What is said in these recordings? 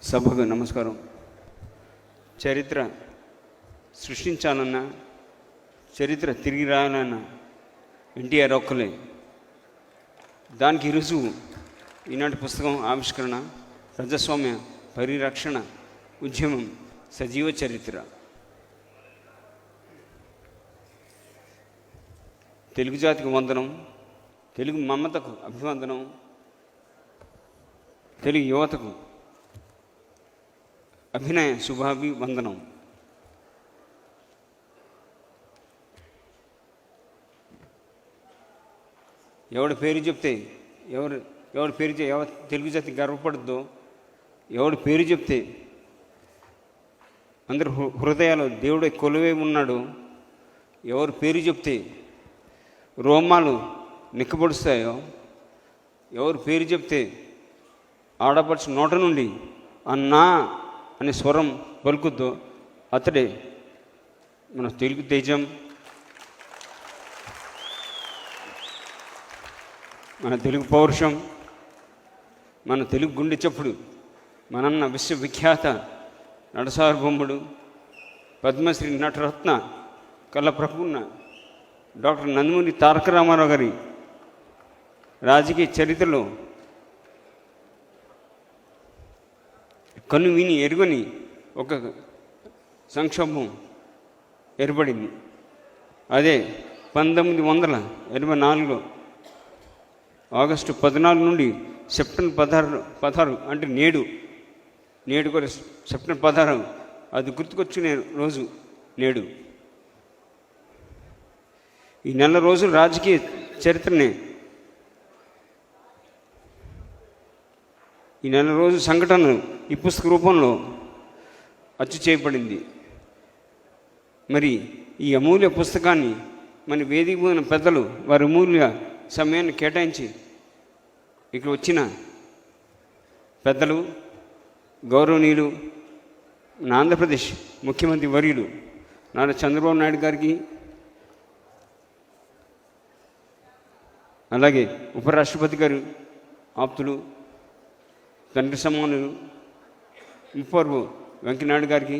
సభకు నమస్కారం. చరిత్ర సృష్టించాలన్నా, చరిత్ర తిరిగి రాయాలన్నా ఎన్టీఆర్ ఒక్కలే. దానికి రుజువు ఈనాటి పుస్తకం ఆవిష్కరణ, ప్రజాస్వామ్య పరిరక్షణ ఉద్యమం సజీవ చరిత్ర. తెలుగు జాతికి వందనం, తెలుగు మమతకు అభివందనం, తెలుగు యువతకు అభినయ శుభాభివందనం. ఎవడి పేరు చెప్తే ఎవరి పేరు తెలుగు జాతి గర్వపడుద్దో, ఎవడి పేరు చెప్తే అందరు హృదయాలు దేవుడే కొలువై ఉన్నాడు, ఎవరి పేరు చెప్తే రోమాలు నిక్కబడుస్తాయో, ఎవరి పేరు చెప్తే ఆడపడుచు నోట నుండి అన్నా అనే స్వరం పలుకుద్దో అతడే మన తెలుగు తేజం, మన తెలుగు పౌరుషం, మన తెలుగు గుండె చప్పుడు, మనన్న విశ్వవిఖ్యాత నటసార్వభౌముడు, పద్మశ్రీ నటరత్న కళప్రపూర్ణ డాక్టర్ నందమూరి తారక రామారావు గారి రాజకీయ చరిత్రలో కను విని ఎరుగని ఒక సంక్షోభం ఏర్పడింది. అదే 1984 ఆగస్టు 14 నుండి సెప్టెంబర్ 16 అంటే నేడు కూడా సెప్టెంబర్ 16 అది గుర్తుకొచ్చుకునే రోజు నేడు. ఈ నెల రోజులు రాజకీయ చరిత్రనే, ఈ నెల రోజు సంఘటనలు ఈ పుస్తక రూపంలో అచ్చు చేయబడింది. మరి ఈ అమూల్య పుస్తకాన్ని మన వేదిక పోయిన పెద్దలు వారి అమూల్య సమయాన్ని కేటాయించి ఇక్కడ వచ్చిన పెద్దలు, గౌరవనీయులు, మన ఆంధ్రప్రదేశ్ ముఖ్యమంత్రి వర్యులు నారా చంద్రబాబు నాయుడు గారికి, అలాగే ఉపరాష్ట్రపతి గారు ఆప్తులు, తండ్రి సమానులు ముప్పవరపు వెంకయ్యనాయుడు గారికి,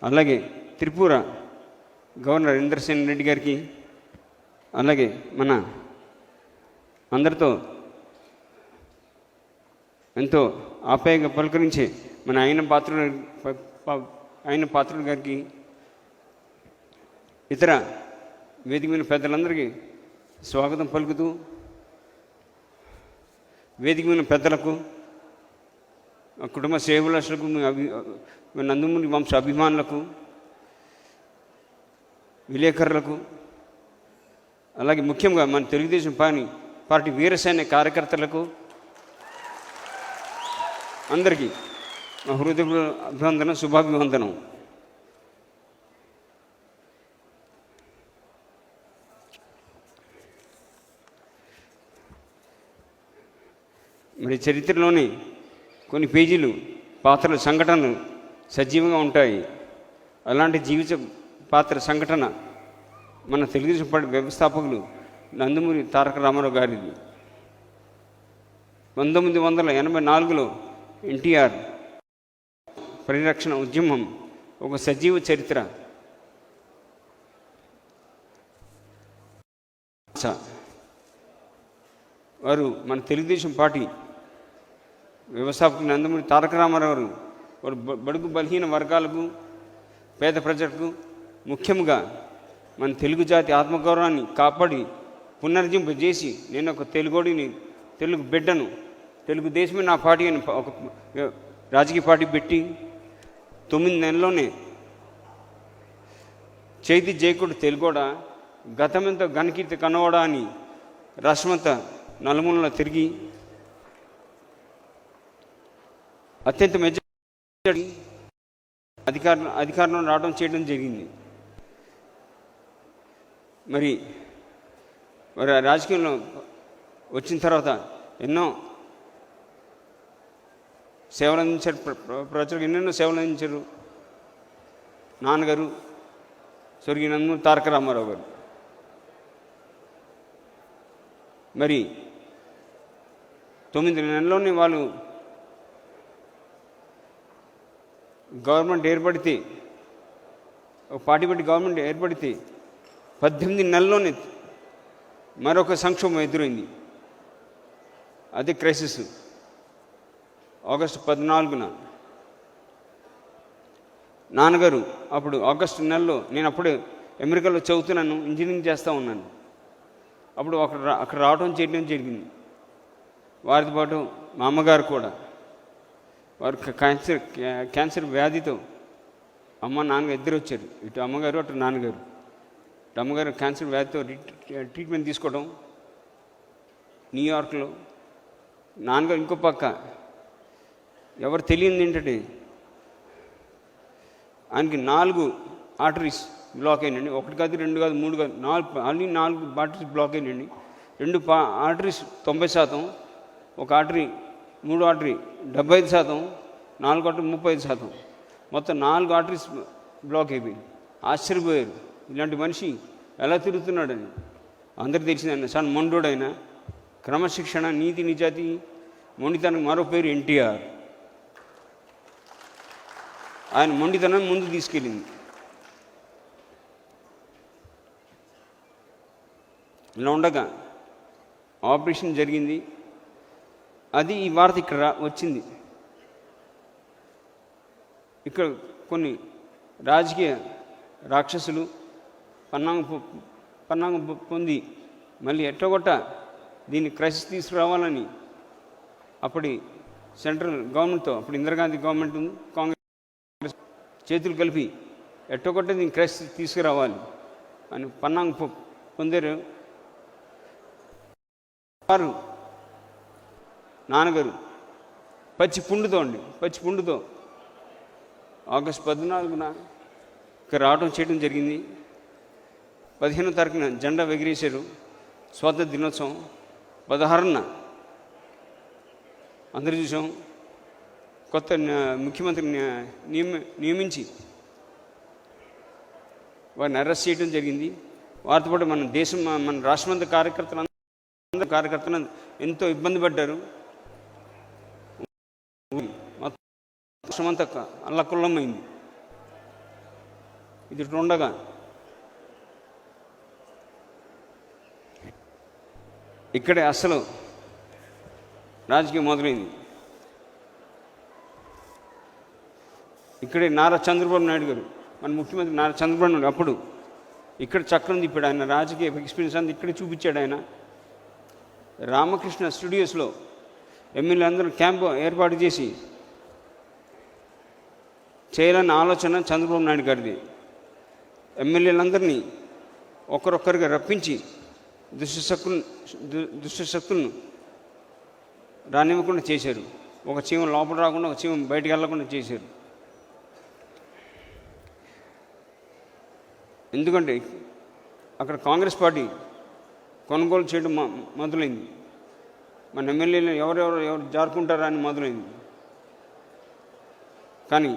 అలాగే త్రిపుర గవర్నర్ ఇంద్రసేన్ రెడ్డి గారికి, అలాగే మన అందరితో ఎంతో ఆప్యాయంగా పలకరించే మన ఆయన పాత్రుడు గారికి, ఇతర వేదిక మీద పెద్దలందరికీ స్వాగతం పలుకుతూ, వేదిక మీద పెద్దలకు, కుటుంబ శ్రేయోభిలాషులకు, నందమూరి వంశ అభిమానులకు, విలేకరులకు, అలాగే ముఖ్యంగా మన తెలుగుదేశం పార్టీ వీరసైన్య కార్యకర్తలకు అందరికీ మా హృదయ అభివందనం, శుభాభివందనం. మరి చరిత్రలోని కొన్ని పేజీలు పాత్రల సంఘటనలు సజీవంగా ఉంటాయి. అలాంటి జీవిత పాత్ర సంఘటన మన తెలుగుదేశం పార్టీ వ్యవస్థాపకులు నందమూరి తారక రామారావు గారిది. 1984లో ఎన్టీఆర్ పరిరక్షణ ఉద్యమం ఒక సజీవ చరిత్ర. వారు మన తెలుగుదేశం పార్టీ వ్యవస్థాపకులు నందమూరి తారక రామారావు వారు బడుగు బలహీన వర్గాలకు, పేద ప్రజలకు, ముఖ్యంగా మన తెలుగు జాతి ఆత్మగౌరవాన్ని కాపాడి పునర్జింపజేసి, నేను ఒక తెలుగోడిని, తెలుగు బిడ్డను, తెలుగుదేశమే నా పార్టీ అని ఒక రాజకీయ పార్టీ పెట్టి 9 నెలల్లోనే చైతి జయకుడు తెలుగోడా, గతమెంతో ఘనకీర్తి కన్నవాడా అని రాష్ట్రమంతా నలుమూలలో తిరిగి అత్యంత మెజారిటీ అధికారంలో రావడం చేయడం జరిగింది. మరి రాజకీయంలో వచ్చిన తర్వాత ఎన్నో సేవలు అందించారు, ప్రజలకు ఎన్నెన్నో సేవలు అందించారు. నాన్నగారు స్వర్గీయ నందమూరి తారక రామారావు గారు. మరి 9 నెలల్లోనే వాళ్ళు గవర్నమెంట్ ఏర్పడితే, ఒక పార్టీ పెట్టి గవర్నమెంట్ ఏర్పడితే 18 నెలల్లోనే మరొక సంక్షోభం ఎదురైంది. అది క్రైసిస్. ఆగస్టు 14న నాన్నగారు అప్పుడు ఆగస్టు నెలలో, నేను అప్పుడే అమెరికాలో చదువుతున్నాను, ఇంజనీరింగ్ చేస్తూ ఉన్నాను. అప్పుడు అక్కడ రావడం చేయడం జరిగింది. వారితో పాటు మా అమ్మగారు కూడా, వారు క్యాన్సర్ వ్యాధితో, అమ్మ నాన్నగారు ఇద్దరు వచ్చారు, ఇటు అమ్మగారు అటు నాన్నగారు. ఇటు అమ్మగారు క్యాన్సర్ వ్యాధితో ట్రీట్మెంట్ తీసుకోవడం న్యూయార్క్లో, నాన్నగారు ఇంకో పక్క. ఎవరు తెలియదు ఏంటంటే ఆయనకి 4 ఆర్టరీస్ బ్లాక్ అయినండి. 1 కాదు 2 కాదు 3 కాదు 4 ఆర్టరీస్ బ్లాక్ అయినండి. 2 ఆర్టరీస్ 90%, 1 ఆర్టరీ 3 ఆర్టరీ 75%, 4 ఆర్టరీ 35%, మొత్తం 4 ఆర్టరీస్ బ్లాక్ అయిపోయింది. ఆశ్చర్యపోయారు, ఇలాంటి మనిషి ఎలా తిరుగుతున్నాడని. అందరికి తెలిసిందన్న సార్ మొండోడైనా, క్రమశిక్షణ, నీతి నిజాతి, మొండితనం మరో పేరు ఎన్టీఆర్. ఆయన మొండితనం ముందు తీసుకెళ్ళింది. ఇలా ఉండగా ఆపరేషన్ జరిగింది. అది ఈ వార్త ఇక్కడ వచ్చింది. ఇక్కడ కొన్ని రాజకీయ రాక్షసులు పన్నాగం పొంది మళ్ళీ ఎట్టగొట్ట దీన్ని క్రైసిస్ తీసుకురావాలని అప్పటి సెంట్రల్ గవర్నమెంట్తో, అప్పుడు ఇందిరాగాంధీ గవర్నమెంట్ ఉంది, కాంగ్రెస్ చేతులు కలిపి ఎట్టగొట్ట దీన్ని క్రైసిస్ తీసుకురావాలి అని పన్నాగం పొందారు. వారు నాన్నగారు పచ్చి పుండుతో ఆగస్టు 14న ఇక్కడ రావడం చేయడం జరిగింది. 15వ తారీఖున జెండా ఎగిరేశారు, స్వాతంత్ర దినోత్సవం. 16న అందరూ చూసాం, కొత్త ముఖ్యమంత్రిని నియమించి వారిని అరెస్ట్ చేయడం జరిగింది. వారితో పాటు మన దేశం, మన రాష్ట్రమంతా కార్యకర్తలు ఎంతో ఇబ్బంది పడ్డారు. రాష్ట్రమంతా అల్లకుల్లమైంది. ఇది ఉండగా ఇక్కడే అసలు రాజకీయం మొదలైంది. ఇక్కడే నారా చంద్రబాబు నాయుడు గారు, మన ముఖ్యమంత్రి నారా చంద్రబాబు నాయుడు అప్పుడు ఇక్కడ చక్రం తిప్పాడు. ఆయన రాజకీయ ఎక్స్పీరియన్స్ అంతా ఇక్కడే చూపించాడు. ఆయన రామకృష్ణ స్టూడియోస్లో ఎమ్మెల్యే అందరూ క్యాంపు ఏర్పాటు చేసి చేయాలన్న ఆలోచన చంద్రబాబు నాయుడు గారిది. ఎమ్మెల్యేలందరినీ ఒక్కరొక్కరిగా రప్పించి దుష్టశక్తులను రానివ్వకుండా చేశారు. ఒక చీమ లోపల రాకుండా, ఒక చీమ బయటికి వెళ్ళకుండా చేశారు. ఎందుకంటే అక్కడ కాంగ్రెస్ పార్టీ కొనుగోలు చేయడం మొదలైంది. మన ఎమ్మెల్యేలు ఎవరు జారుకుంటారా అని మొదలైంది. కానీ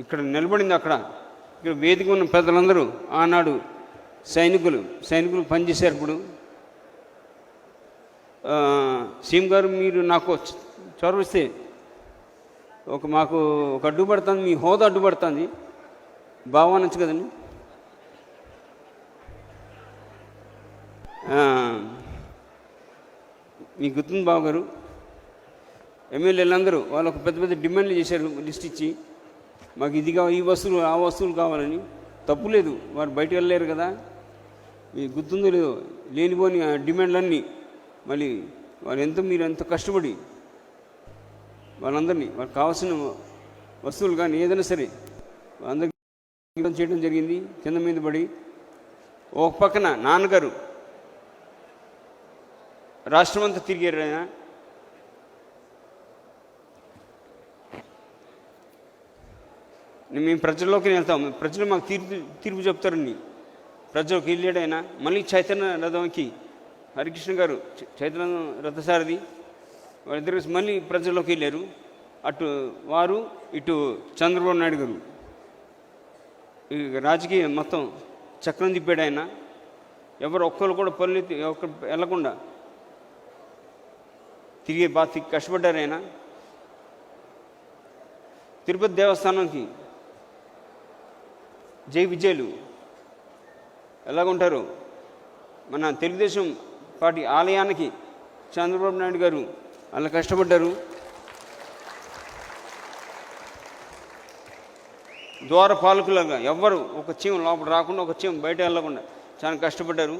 ఇక్కడ నిలబడింది, ఇక్కడ వేదిక ఉన్న పెద్దలందరూ ఆనాడు సైనికులు పనిచేశారు. ఇప్పుడు సీఎం గారు మీరు నాకు చొరవిస్తే మాకు ఒక అడ్డుపడుతుంది, మీ హోదా అడ్డుపడుతుంది, బావనొచ్చు కదండి. మీకు గుర్తుంది బాబు గారు, ఎమ్మెల్యేలందరూ వాళ్ళు ఒక పెద్ద డిమాండ్లు చేశారు, లిస్ట్ ఇచ్చి మాకు ఇది కావాలి, ఈ వస్తువులు ఆ వస్తువులు కావాలని. తప్పు లేదు, వారు బయటకు వెళ్ళలేరు కదా. మీకు గుర్తుందో లేదో, లేనిపోని డిమాండ్లన్నీ మళ్ళీ మీరు ఎంత కష్టపడి వాళ్ళందరినీ వాళ్ళకి కావాల్సిన వస్తువులు కానీ ఏదైనా సరే అందరికీ చేయడం జరిగింది. కింద మీద పడి ఒక పక్కన నాన్నగారు రాష్ట్రమంతా తిరిగారు. ఆయన మేము ప్రజల్లోకి వెళ్తాం, ప్రజలు మాకు తీర్పు చెప్తారని ప్రజలకు వెళ్ళాడు. ఆయన మళ్ళీ చైతన్య రథంకి హరికృష్ణ గారు, చైతన్య రథసారథి, వాళ్ళిద్దరు మళ్ళీ ప్రజల్లోకి వెళ్ళారు. అటు వారు, ఇటు చంద్రబాబు నాయుడు గారు రాజకీయ మొత్తం చక్రం తిప్పాడు. ఆయన ఎవరు ఒక్కరు కూడా పనులు వెళ్లకుండా తిరిగే బాగా కష్టపడ్డారు. ఆయన తిరుపతి దేవస్థానంకి జై విజయులు ఎలాగుంటారో మన తెలుగుదేశం పార్టీ ఆలయానికి చంద్రబాబు నాయుడు గారు అలా కష్టపడ్డారు. ద్వారపాలకులుగా ఎవ్వరు ఒక చీమ లోపల రాకుండా, ఒక చీమ బయట వెళ్ళకుండా చాలా కష్టపడ్డారు.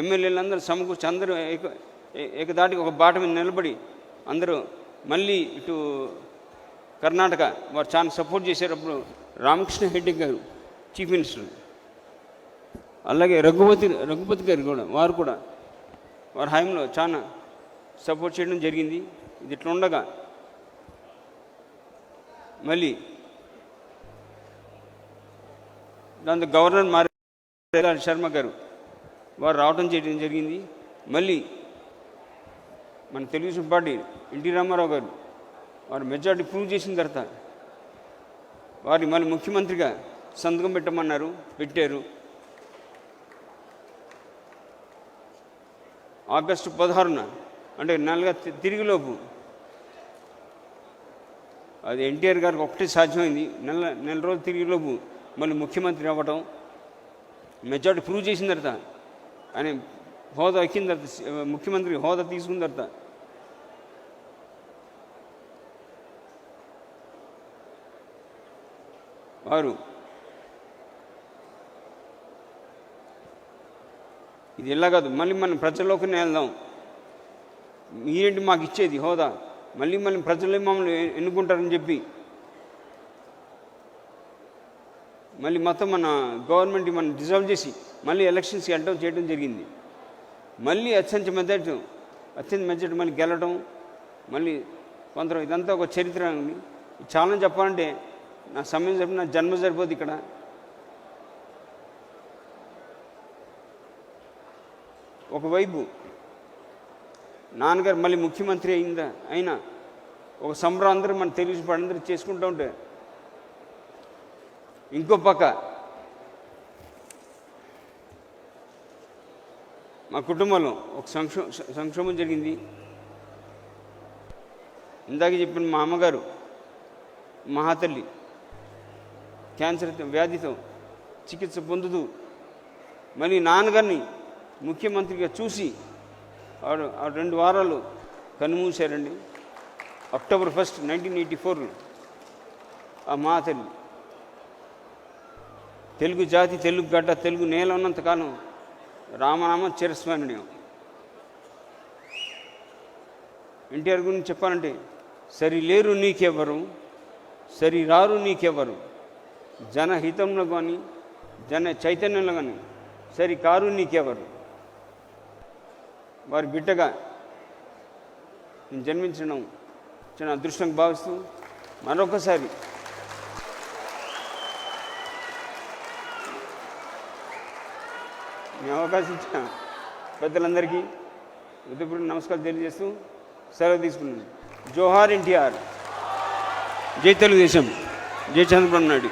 ఎమ్మెల్యేలందరూ సమకూర్చి అందరూ ఏకదాటికి ఒక బాట మీద నిలబడి అందరూ మళ్ళీ ఇటు కర్ణాటక వారు చాలా సపోర్ట్ చేసేటప్పుడు రామకృష్ణ హెడ్డి గారు చీఫ్ మినిస్టర్, అలాగే రఘుపతి గారు కూడా వారి హయాంలో చాలా సపోర్ట్ చేయడం జరిగింది. ఇది ఇట్లా ఉండగా మళ్ళీ దాంతో గవర్నర్ మారి శర్మ గారు వారు రావడం చేయడం జరిగింది. మళ్ళీ మన తెలుగుదేశం పార్టీ ఎన్టీ రామారావు గారు వారు మెజార్టీ ప్రూవ్ చేసిన తర్వాత వారిని మళ్ళీ ముఖ్యమంత్రిగా సంతకం పెట్టమన్నారు, పెట్టారు. ఆగస్టు 16న అంటే నెలగా తిరిగిలోపు అది ఎన్టీఆర్ గారికి ఒకటే సాధ్యమైంది. నెల రోజులు తిరిగిలోపు మళ్ళీ ముఖ్యమంత్రి అవ్వటం, మెజార్టీ ప్రూవ్ చేసిన తర్వాత ఆయన హోదా ఎక్కిన తర్వాత, ముఖ్యమంత్రి హోదా తీసుకున్న తర్వాత వారు ఇది ఎలా కాదు, మళ్ళీ మనం ప్రజల్లోకి వెళ్దాం, మీరేంటి మాకు ఇచ్చేది హోదా, మళ్ళీ ప్రజలే మమ్మల్ని ఎన్నుకుంటారని చెప్పి మళ్ళీ మొత్తం మన గవర్నమెంట్ మనం డిజాల్వ్ చేసి మళ్ళీ ఎలక్షన్స్కి వెళ్ళడం చేయడం జరిగింది. మళ్ళీ అత్యంత మెజార్టీ మళ్ళీ గెలవడం, మళ్ళీ కొంత ఇదంతా ఒక చరిత్ర. చాలా చెప్పాలంటే నా సమయం చెప్పిన నా జన్మ సరిపోదు ఇక్కడ. ఒకవైపు నాన్నగారు మళ్ళీ ముఖ్యమంత్రి అయినా ఒక సంబరం అందరూ మన తెలుగు అందరూ చేసుకుంటూ ఉంటే, ఇంకో పక్క మా కుటుంబంలో ఒక సంక్షోభం జరిగింది. ఇందాక చెప్పిన మా అమ్మగారు మహాతల్లి క్యాన్సర్ వ్యాధితో చికిత్స పొందుతూ మళ్ళీ నాన్నగారిని ముఖ్యమంత్రిగా చూసి 2 వారాలు కన్నుమూశారండి. అక్టోబర్ 1, 1984 ఆ మహాతల్లి తెలుగు జాతి, తెలుగు గడ్డ, తెలుగు నేల ఉన్నంతకాలం రామనామం చిరస్మరణీయం. ఎన్టీఆర్ గురించి చెప్పాలంటే సరిలేరు నీకెవరు, సరిరారు నీకెవరు, జనహితంలో కానీ జన చైతన్యంలో కానీ సరికారు నీకెవరు. వారి బిడ్డగా నేను జన్మించడం చాలా అదృష్టంగా భావిస్తూ మరొకసారి మీ అవకాశం ఇచ్చిన పెద్దలందరికీ హృదయపూర్వక నమస్కారం తెలియజేస్తూ సెలవు తీసుకున్నాను. జోహార్ ఎన్టీఆర్, జై తెలుగుదేశం, జై చంద్రబాబు నాయుడు.